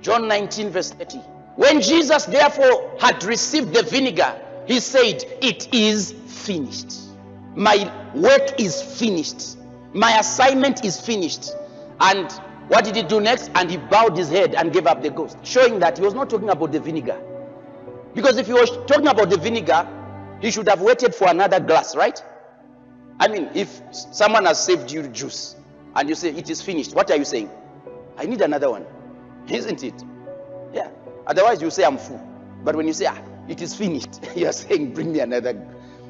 John 19 verse 30. When Jesus therefore had received the vinegar, he said, it is finished. My work is finished. My assignment is finished. And what did he do next? And he bowed his head and gave up the ghost, showing that he was not talking about the vinegar. Because if he was talking about the vinegar, he should have waited for another glass, right? I mean, if someone has saved you juice and you say it is finished, what are you saying? I need another one, isn't it? Yeah. Otherwise you say I'm full. But when you say it is finished, you are saying bring me another.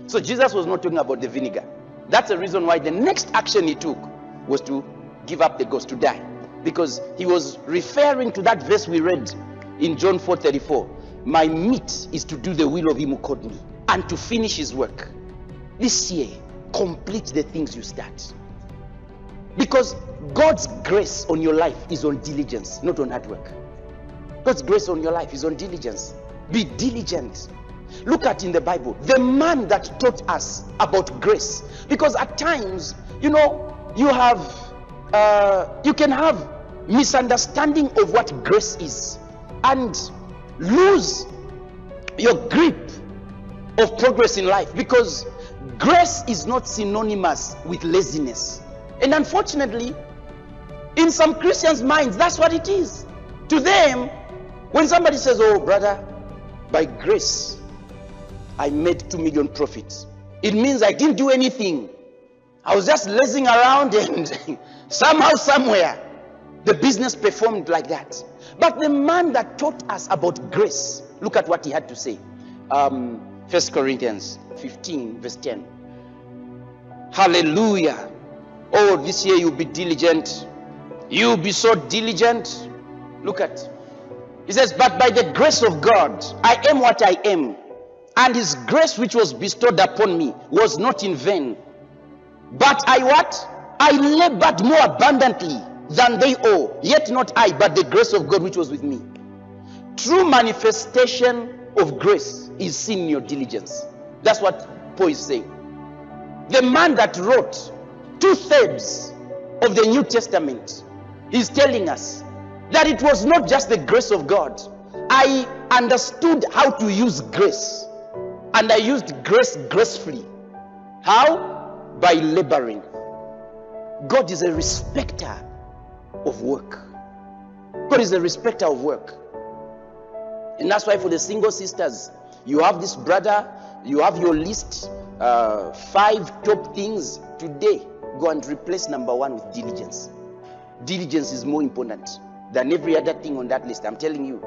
So Jesus was not talking about the vinegar. That's the reason why the next action he took was to give up the ghost, to die. Because he was referring to that verse we read in John 4:34. My meat is to do the will of him who called me and to finish his work. This year, complete the things you start. Because God's grace on your life is on diligence, not on hard work. God's grace on your life is on diligence. Be diligent. Look at in the Bible, the man that taught us about grace. Because at times, you can have misunderstanding of what grace is and lose your grip of progress in life, because grace is not synonymous with laziness. And unfortunately, in some Christians' minds, that's what it is. To them, when somebody says, oh brother, by grace I made 2 million profits, it means I didn't do anything. I was just lazing around and somehow, somewhere, the business performed like that. But the man that taught us about grace, look at what he had to say. 1 Corinthians 15 verse 10. Hallelujah. Oh, this year you'll be diligent. You'll be so diligent. Look at. He says, but by the grace of God, I am what I am. And his grace which was bestowed upon me was not in vain. But I what? I labored more abundantly than they all. Yet not I, but the grace of God which was with me. True manifestation of grace is seen in your diligence. That's what Paul is saying. The man that wrote 2/3 of the New Testament is telling us that it was not just the grace of God. I understood how to use grace, and I used grace gracefully. How? By laboring. God is a respecter of work. God is a respecter of work. And that's why for the single sisters, you have this brother, you have your list, 5 top things today. Go and replace number 1 with diligence. Diligence is more important than every other thing on that list, I'm telling you.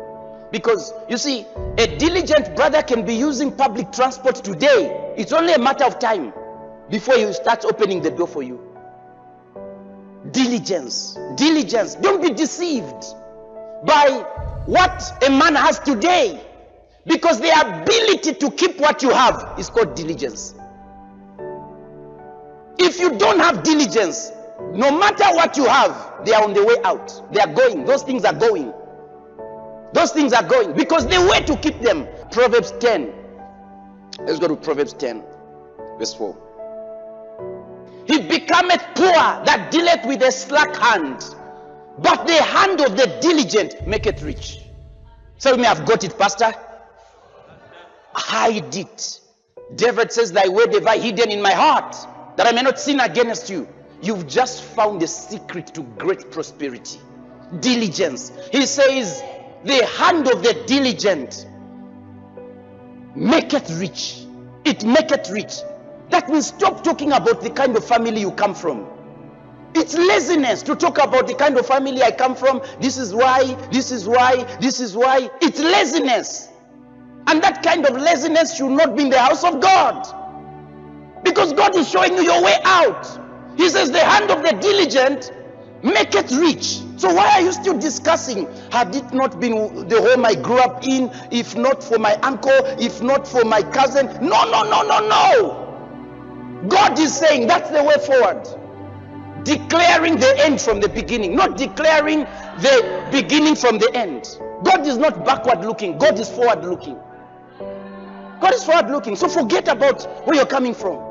Because you see, a diligent brother can be using public transport today. It's only a matter of time before he starts opening the door for you. Diligence. Diligence. Don't be deceived by what a man has today, because the ability to keep what you have is called diligence. If you don't have diligence, no matter what you have, they are on the way out. They are going. Those things are going. Those things are going, because the way to keep them. Proverbs 10. Let's go to Proverbs 10 verse 4. He becometh poor that dealeth with a slack hand, but the hand of the diligent maketh rich. So you may have got it, Pastor. Hide it. David says, thy word have I hidden in my heart, that I may not sin against you. You've just found the secret to great prosperity. Diligence. He says, the hand of the diligent maketh rich. It maketh rich. That means stop talking about the kind of family you come from. It's laziness to talk about the kind of family I come from. This is why, this is why, this is why. It's laziness. And that kind of laziness should not be in the house of God. Because God is showing you your way out. He says the hand of the diligent maketh rich. So why are you still discussing? Had it not been the home I grew up in, if not for my uncle, if not for my cousin? No, no, no, no, no. God is saying that's the way forward. Declaring the end from the beginning, not declaring the beginning from the end. God is not backward looking. God is forward looking. God is forward looking. So forget about where you're coming from.